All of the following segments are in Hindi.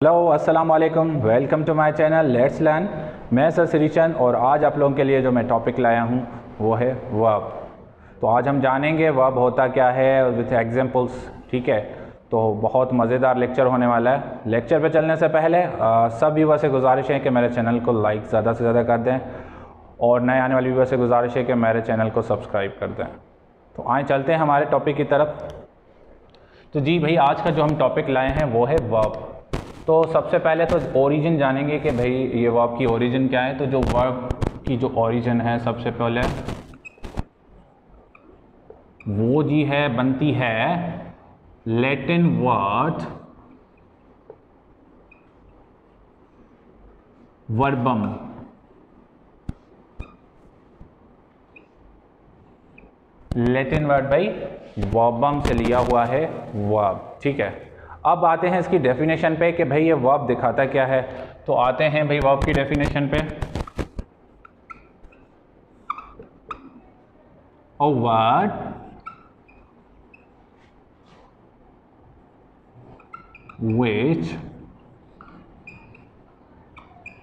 हेलो अस्सलाम वालेकुम, welcome to my channel let's learn. मैं सर श्रीचंद और आज आप लोगों के लिए जो मैं टॉपिक लाया हूँ वो है वर्ब। तो आज हम जानेंगे वर्ब होता क्या है विथ एग्जांपल्स। ठीक है, तो बहुत मज़ेदार लेक्चर होने वाला है। लेक्चर पे चलने से पहले सब व्यूअर से गुजारिश है कि मेरे चैनल को लाइक ज़्यादा से ज़्यादा कर दें और नए आने वाले व्यूअर से गुजारिश है कि मेरे चैनल को सब्सक्राइब कर दें। तो आए चलते हैं हमारे टॉपिक की तरफ। तो जी भाई, आज का जो हम टॉपिक लाए हैं वो है वर्ब। तो सबसे पहले तो ओरिजिन जानेंगे कि भाई ये वर्ब की ओरिजिन क्या है। तो जो वर्ब की जो ओरिजिन है सबसे पहले वो जी है बनती है लैटिन वर्ड वर्बम। लैटिन वर्ड भाई वर्बम से लिया हुआ है वर्ब। ठीक है, अब आते हैं इसकी डेफिनेशन पे कि भाई ये वर्ब दिखाता क्या है। तो आते हैं भाई वर्ब की डेफिनेशन पे। A word which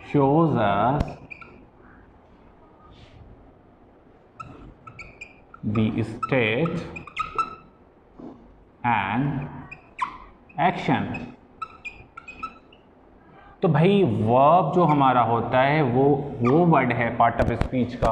shows us the state and action. तो भाई वर्ब जो हमारा होता है वो वर्ड है पार्ट ऑफ स्पीच का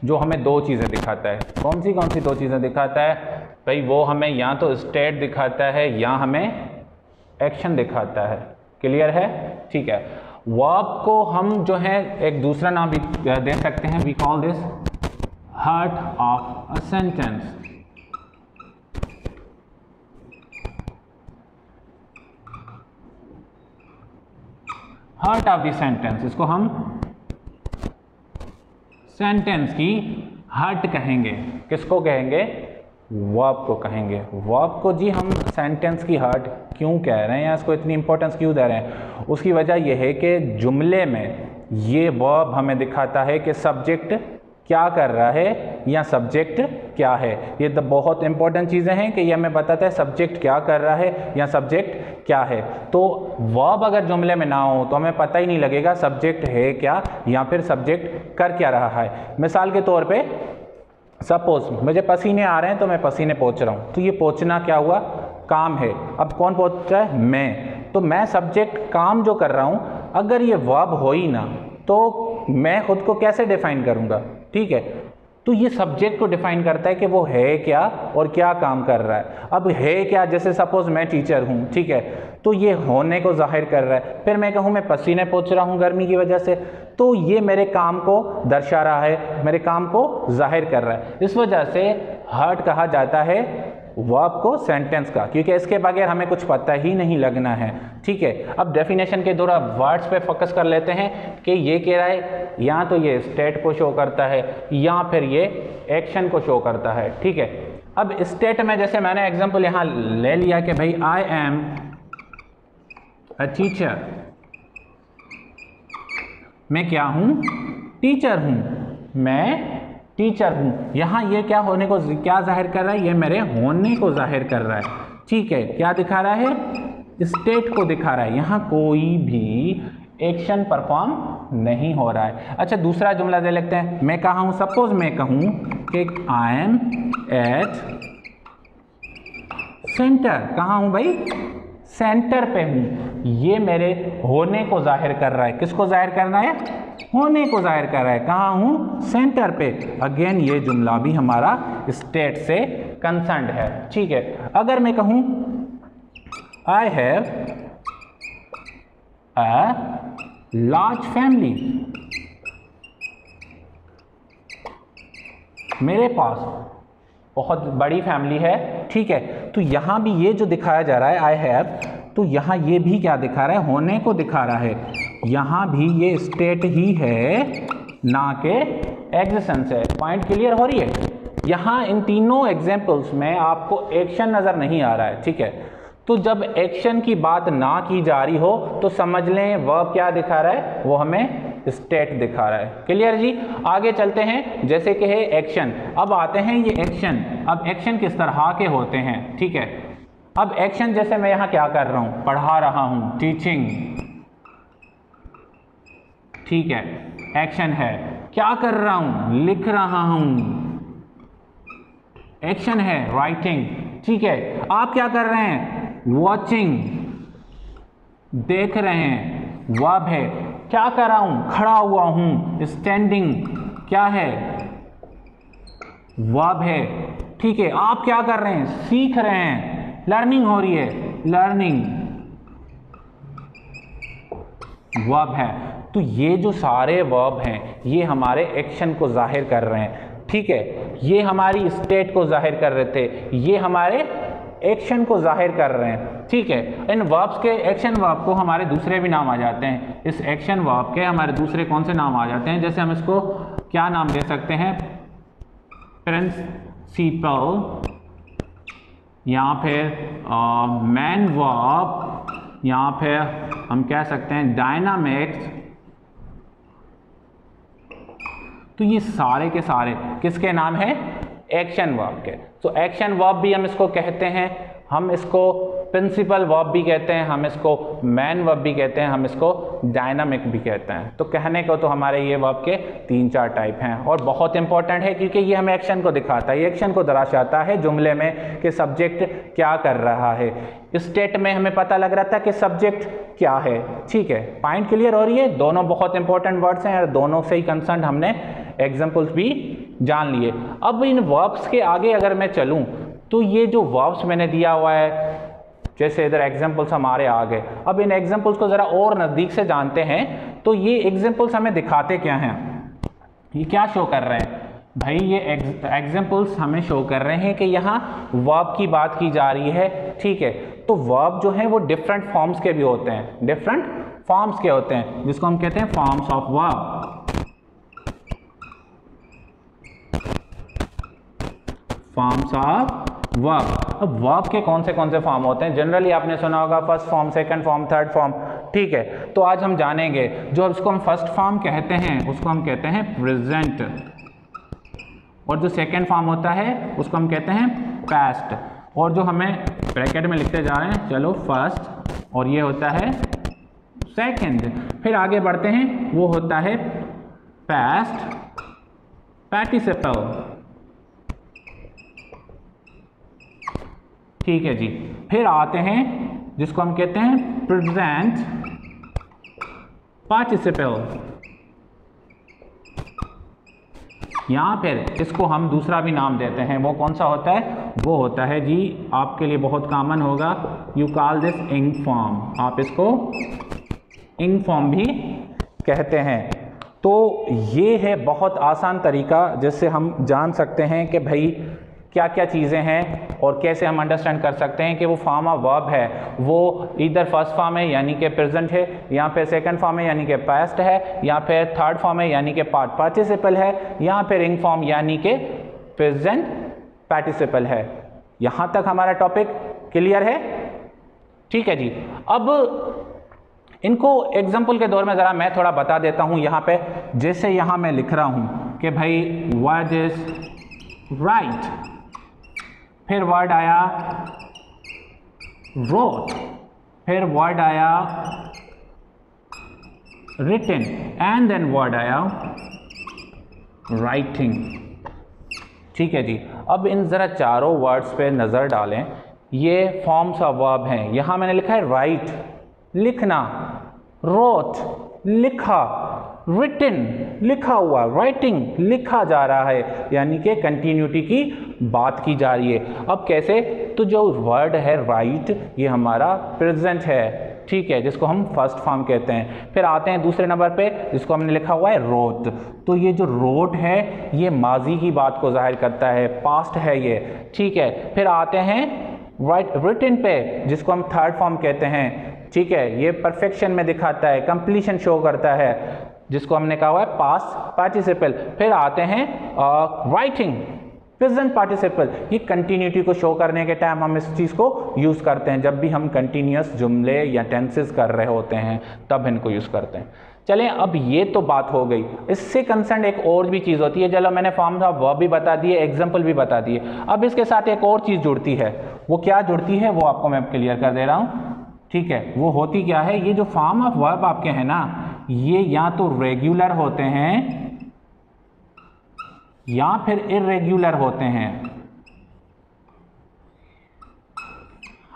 जो हमें दो चीज़ें दिखाता है। कौन सी दो चीज़ें दिखाता है भाई? वो हमें या तो स्टेट दिखाता है या हमें एक्शन दिखाता है। क्लियर है? ठीक है, वर्ब को हम जो है एक दूसरा नाम भी दे सकते हैं। We call this heart of a sentence. Heart of the sentence, इसको हम सेंटेंस की हार्ट कहेंगे। किसको कहेंगे? वर्ब को कहेंगे। वर्ब को जी हम सेंटेंस की हार्ट क्यों कह रहे हैं या इसको इतनी इंपॉर्टेंस क्यों दे रहे हैं? उसकी वजह यह है कि जुमले में ये वर्ब हमें दिखाता है कि सब्जेक्ट क्या कर रहा है या सब्जेक्ट क्या है। ये तो बहुत इंपॉर्टेंट चीज़ें हैं कि ये हमें बताता है सब्जेक्ट क्या कर रहा है या सब्जेक्ट क्या है। तो वर्ब अगर जुमले में ना हो तो हमें पता ही नहीं लगेगा सब्जेक्ट है क्या या फिर सब्जेक्ट कर क्या रहा है। मिसाल के तौर पे सपोज मुझे पसीने आ रहे हैं तो मैं पसीने पोंछ रहा हूँ। तो ये पोंछना क्या हुआ? काम है। अब कौन पोंछ रहा है? मैं। तो मैं सब्जेक्ट काम जो कर रहा हूँ, अगर ये वर्ब हो ही ना तो मैं खुद को कैसे डिफाइन करूँगा? ठीक है, तो ये सब्जेक्ट को डिफाइन करता है कि वो है क्या और क्या काम कर रहा है। अब है क्या, जैसे सपोज मैं टीचर हूँ, ठीक है, तो ये होने को जाहिर कर रहा है। फिर मैं कहूँ मैं पसीने पोंछ रहा हूँ गर्मी की वजह से, तो ये मेरे काम को दर्शा रहा है, मेरे काम को जाहिर कर रहा है। इस वजह से हार्ट कहा जाता है वर्ब को सेंटेंस का, क्योंकि इसके बगैर हमें कुछ पता ही नहीं लगना है। ठीक है, अब डेफिनेशन के दौरान वर्ड्स पे फोकस कर लेते हैं कि ये कह रहा है या तो ये स्टेट को शो करता है या फिर ये एक्शन को शो करता है। ठीक है, अब स्टेट में जैसे मैंने एग्जांपल यहाँ ले लिया कि भाई आई एम अ टीचर। मैं क्या हूँ? टीचर हूँ। मैं टीचर हूँ। यहाँ ये क्या होने को क्या जाहिर कर रहा है? ये मेरे होने को जाहिर कर रहा है। ठीक है, क्या दिखा रहा है? स्टेट को दिखा रहा है। यहाँ कोई भी एक्शन परफॉर्म नहीं हो रहा है। अच्छा, दूसरा जुमला दे लेते हैं। मैं कहाँ हूँ? सपोज मैं कहूँ कि आई एम एट सेंटर। कहाँ हूँ भाई? सेंटर पे हूँ। ये मेरे होने को जाहिर कर रहा है। किसको जाहिर कर रहा है? होने को जाहिर कर रहा है। कहाँ हूँ? सेंटर पे। अगेन ये जुमला भी हमारा स्टेट से कंसर्न्ड है। ठीक है, अगर मैं कहूँ I have a large family, मेरे पास बहुत बड़ी फैमिली है। ठीक है, तो यहाँ भी ये जो दिखाया जा रहा है आई हैव, तो यहाँ ये भी क्या दिखा रहा है? होने को दिखा रहा है। यहाँ भी ये स्टेट ही है ना कि एग्जिस्टेंस है। पॉइंट क्लियर हो रही है? यहाँ इन तीनों एग्जाम्पल्स में आपको एक्शन नज़र नहीं आ रहा है। ठीक है, तो जब एक्शन की बात ना की जा रही हो तो समझ लें वर्ब क्या दिखा रहा है? वो हमें स्टेट दिखा रहा है। क्लियर जी? आगे चलते हैं। जैसे कि है एक्शन। अब आते हैं ये एक्शन। अब एक्शन किस तरह के होते हैं? ठीक है, अब एक्शन जैसे मैं यहाँ क्या कर रहा हूँ, पढ़ा रहा हूँ, टीचिंग, ठीक है, एक्शन है। क्या कर रहा हूँ, लिख रहा हूँ, एक्शन है, राइटिंग, ठीक है। आप क्या कर रहे हैं, वॉचिंग, देख रहे हैं, वर्ब है। क्या कर रहा हूँ, खड़ा हुआ हूँ, स्टैंडिंग, क्या है, वर्ब है, ठीक है। आप क्या कर रहे हैं, सीख रहे हैं, लर्निंग हो रही है, लर्निंग, वर्ब है। तो ये जो सारे वर्ब हैं ये हमारे एक्शन को जाहिर कर रहे हैं, ठीक है। ये हमारी स्टेट को जाहिर कर रहे थे, ये हमारे एक्शन को जाहिर कर रहे हैं, ठीक है। इन वर्ब्स के, एक्शन वर्ब को हमारे दूसरे भी नाम आ जाते हैं। इस एक्शन वर्ब के हमारे दूसरे कौन से नाम आ जाते हैं, जैसे हम इसको क्या नाम दे सकते हैं, प्रिंसिपल, या फिर मैन वर्ब, या फिर हम कह सकते हैं डायनामिक्स। तो ये सारे के सारे किसके नाम हैं, एक्शन वर्ब के। तो एक्शन वर्ब भी हम इसको कहते हैं, हम इसको प्रिंसिपल वर्ब भी कहते हैं, हम इसको मैन वर्ब भी कहते हैं, हम इसको डायनामिक भी कहते हैं। तो कहने को तो हमारे ये वर्ब के 3-4 टाइप हैं और बहुत इंपॉर्टेंट है क्योंकि ये हमें एक्शन को दिखाता है, ये एक्शन को दर्शाता है जुमले में कि सब्जेक्ट क्या कर रहा है। स्टेट में हमें पता लग रहा था कि सब्जेक्ट क्या है, ठीक है। पॉइंट क्लियर हो रही है, दोनों बहुत इंपॉर्टेंट वर्ड्स हैं और दोनों से ही कंसर्न हमने एग्जाम्पल्स भी जान लिए। अब इन वर्ब्स के आगे अगर मैं चलूँ तो ये जो वर्ब्स मैंने दिया हुआ है, जैसे इधर एग्जाम्पल्स हमारे आ गए। अब इन एग्जाम्पल्स को ज़रा और नज़दीक से जानते हैं तो ये एग्जाम्पल्स हमें दिखाते क्या हैं, ये क्या शो कर रहे हैं भाई, ये एग्जाम्पल्स हमें शो कर रहे हैं कि यहाँ वर्ब की बात की जा रही है, ठीक है। तो वर्ब जो है वो डिफरेंट फॉर्म्स के भी होते हैं, डिफरेंट फॉर्म्स के होते हैं, जिसको हम कहते हैं forms of verb, forms of verb. अब वर्ब के कौन से फॉर्म होते हैं, जनरली आपने सुना होगा first form, second form, third form, ठीक है। तो आज हम जानेंगे जो इसको हम फर्स्ट फॉर्म कहते हैं उसको हम कहते हैं प्रेजेंट, और जो सेकंड फॉर्म होता है उसको हम कहते हैं पास्ट, और जो हमें ब्रैकेट में लिखते जा रहे हैं, चलो फर्स्ट, और ये होता है सेकंड। फिर आगे बढ़ते हैं, वो होता है पास्ट पार्टिसिपल, ठीक है जी। फिर आते हैं जिसको हम कहते हैं प्रेजेंट पार्टिसिपल, यहाँ फिर इसको हम दूसरा भी नाम देते हैं, वो कौन सा होता है, वो होता है जी, आपके लिए बहुत कॉमन होगा, यू कॉल दिस इंग फॉर्म, आप इसको इंग फॉर्म भी कहते हैं। तो ये है बहुत आसान तरीका जिससे हम जान सकते हैं कि भाई क्या क्या चीज़ें हैं और कैसे हम अंडरस्टैंड कर सकते हैं कि वो फॉर्म ऑफ वर्ब है वो इधर फर्स्ट फॉर्म है यानी कि प्रेजेंट है, यहाँ पे सेकंड फॉर्म है यानी कि पास्ट है, यहाँ पे थर्ड फॉर्म है यानी कि पार्टिसिपल है, यहाँ पे रिंग फॉर्म यानी कि प्रेजेंट पार्टिसिपल है। यहाँ तक हमारा टॉपिक क्लियर है, ठीक है जी। अब इनको एग्जाम्पल के दौर में ज़रा मैं थोड़ा बता देता हूँ। यहाँ पे जैसे यहाँ मैं लिख रहा हूँ कि भाई वर्ड इज राइट, फिर वर्ड आया wrote, फिर वर्ड आया written, एंड देन वर्ड आया writing, ठीक है जी। अब इन ज़रा चारों वर्ड्स पे नज़र डालें, ये फॉर्म्स ऑफ वर्ब हैं। यहाँ मैंने लिखा है राइट, लिखना, wrote, लिखा, written, लिखा हुआ, writing, लिखा जा रहा है, यानी कि कंटिन्यूटी की बात की जा रही है। अब कैसे, तो जो वर्ड है राइट ये हमारा प्रेजेंट है, ठीक है, जिसको हम फर्स्ट फॉर्म कहते हैं। फिर आते हैं दूसरे नंबर पे जिसको हमने लिखा हुआ है रोट, तो ये जो रोट है ये माजी की बात को जाहिर करता है, पास्ट है ये, ठीक है। फिर आते हैं रिटन पे जिसको हम थर्ड फॉर्म कहते हैं, ठीक है, ये परफेक्शन में दिखाता है, कंप्लीशन शो करता है, जिसको हमने कहा हुआ है पास्ट पार्टिसिपल। फिर आते हैं राइटिंग, प्रेजेंट पार्टिसिपल, ये कंटिन्यूटी को शो करने के टाइम हम इस चीज़ को यूज़ करते हैं, जब भी हम कंटिन्यूस जुमले या टेंसेस कर रहे होते हैं तब इनको यूज़ करते हैं। चलें, अब ये तो बात हो गई। इससे कंसर्न एक और भी चीज़ होती है, चलो मैंने फॉर्म ऑफ वर्ब भी बता दिए, एग्जाम्पल भी बता दिए। अब इसके साथ एक और चीज़ जुड़ती है, वो क्या जुड़ती है वो आपको मैं क्लियर कर दे रहा हूँ, ठीक है। वो होती क्या है, ये जो फॉर्म ऑफ वर्ब आपके हैं ना, ये या तो रेगुलर होते हैं या फिर इर्रेगुलर होते हैं।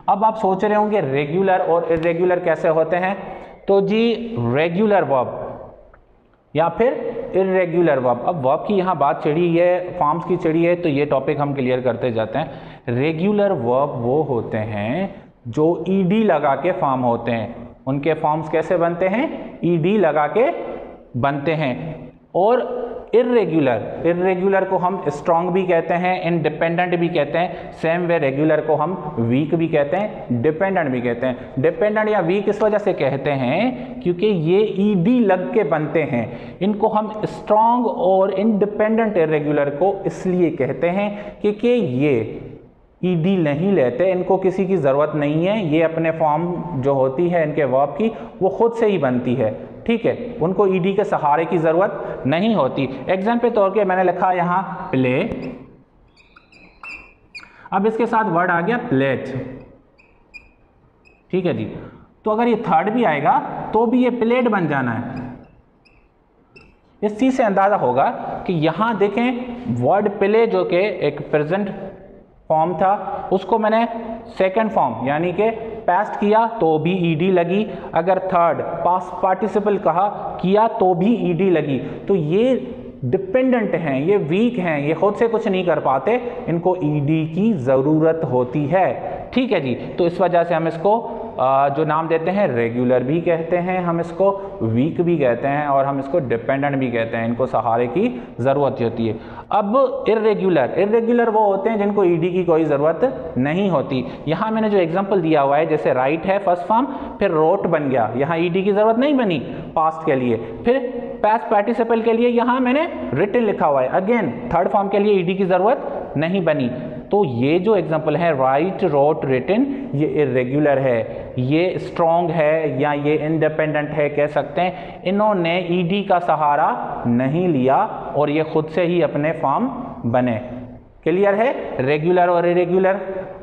अब आप सोच रहे होंगे रेगुलर और इर्रेगुलर कैसे होते हैं, तो जी रेगुलर वर्ब या फिर इर्रेगुलर वर्ब। अब वर्ब की यहाँ बात चिड़ी है, फॉर्म्स की चिड़ी है, तो ये टॉपिक हम क्लियर करते जाते हैं। रेगुलर वर्ब वो होते हैं जो ईडी लगा के फॉर्म होते हैं। उनके फॉर्म्स कैसे बनते हैं, ईडी लगा के बनते हैं। और इर्रेगुलर को हम स्ट्रॉन्ग भी कहते हैं, इंडिपेंडेंट भी कहते हैं। सेम वे रेगुलर को हम वीक भी कहते हैं, डिपेंडेंट भी कहते हैं। डिपेंडेंट या वीक इस वजह से कहते हैं क्योंकि ये ईडी लग के बनते हैं। इनको हम स्ट्रॉन्ग और इंडिपेंडेंट इर्रेगुलर को इसलिए कहते हैं क्योंकि ये ईडी नहीं लेते, इनको किसी की ज़रूरत नहीं है। ये अपने फॉर्म जो होती है इनके वर्ब की वो खुद से ही बनती है, ठीक है। उनको ईडी के सहारे की ज़रूरत नहीं होती। एग्जाम्पल तौर पे मैंने लिखा यहाँ प्ले, अब इसके साथ वर्ड आ गया प्लेट, ठीक है जी। तो अगर ये थर्ड भी आएगा तो भी ये प्लेट बन जाना है। इस चीज़ से अंदाज़ा होगा कि यहाँ देखें वर्ड प्ले जो कि एक प्रेजेंट फॉर्म था उसको मैंने सेकंड फॉर्म यानी कि पास्ट किया तो भी ईडी लगी। अगर थर्ड पास्ट पार्टिसिपल कहा किया तो भी ईडी लगी। तो ये डिपेंडेंट हैं, ये वीक हैं, ये खुद से कुछ नहीं कर पाते, इनको ईडी की ज़रूरत होती है, ठीक है जी। तो इस वजह से हम इसको जो नाम देते हैं रेगुलर भी कहते हैं, हम इसको वीक भी कहते हैं और हम इसको डिपेंडेंट भी कहते हैं। इनको सहारे की ज़रूरत होती है। अब इर्रेगुलर वो होते हैं जिनको ईडी की कोई ज़रूरत नहीं होती। यहाँ मैंने जो एग्जांपल दिया हुआ है, जैसे राइट है फर्स्ट फॉर्म, फिर रोट बन गया, यहाँ ईडी की ज़रूरत नहीं बनी पास्ट के लिए। फिर पास्ट पार्टिसिपल के लिए यहाँ मैंने रिटन लिखा हुआ है, अगेन थर्ड फॉर्म के लिए ईडी की ज़रूरत नहीं बनी। तो ये जो एग्जांपल है राइट, रोट, रिटन, ये इर्रेगुलर है, ये स्ट्रॉन्ग है या ये इंडिपेंडेंट है कह सकते हैं। इन्होंने ईडी का सहारा नहीं लिया और ये खुद से ही अपने फॉर्म बने। क्लियर है रेगुलर और इर्रेगुलर?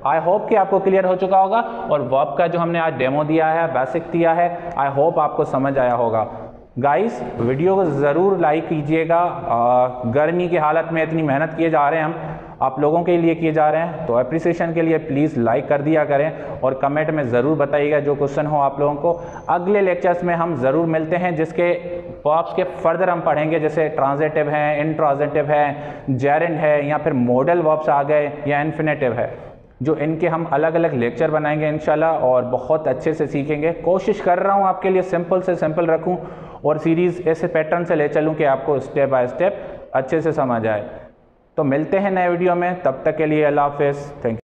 आई होप कि आपको क्लियर हो चुका होगा। और वर्ब का जो हमने आज डेमो दिया है, बेसिक दिया है, आई होप आपको समझ आया होगा। गाइस वीडियो को ज़रूर लाइक कीजिएगा। गर्मी की हालत में इतनी मेहनत किए जा रहे हैं हम, आप लोगों के लिए किए जा रहे हैं, तो अप्रिसिएशन के लिए प्लीज़ लाइक कर दिया करें और कमेंट में ज़रूर बताइएगा जो क्वेश्चन हो आप लोगों को। अगले लेक्चर्स में हम ज़रूर मिलते हैं जिसके वर्ब्स के फर्दर हम पढ़ेंगे, जैसे ट्रांजिटिव है, इंट्रांजिटिव है, जेरेंड है या फिर मॉडल वर्ब्स आ गए या इन्फिनेटिव है, जो इनके हम अलग अलग लेक्चर बनाएंगे इंशाल्लाह और बहुत अच्छे से सीखेंगे। कोशिश कर रहा हूँ आपके लिए सिंपल से सिंपल रखूँ और सीरीज़ ऐसे पैटर्न से ले चलूँ कि आपको स्टेप बाय स्टेप अच्छे से समझ आए। तो मिलते हैं नए वीडियो में, तब तक के लिए अल्लाह हाफ़िज़, थैंक यू।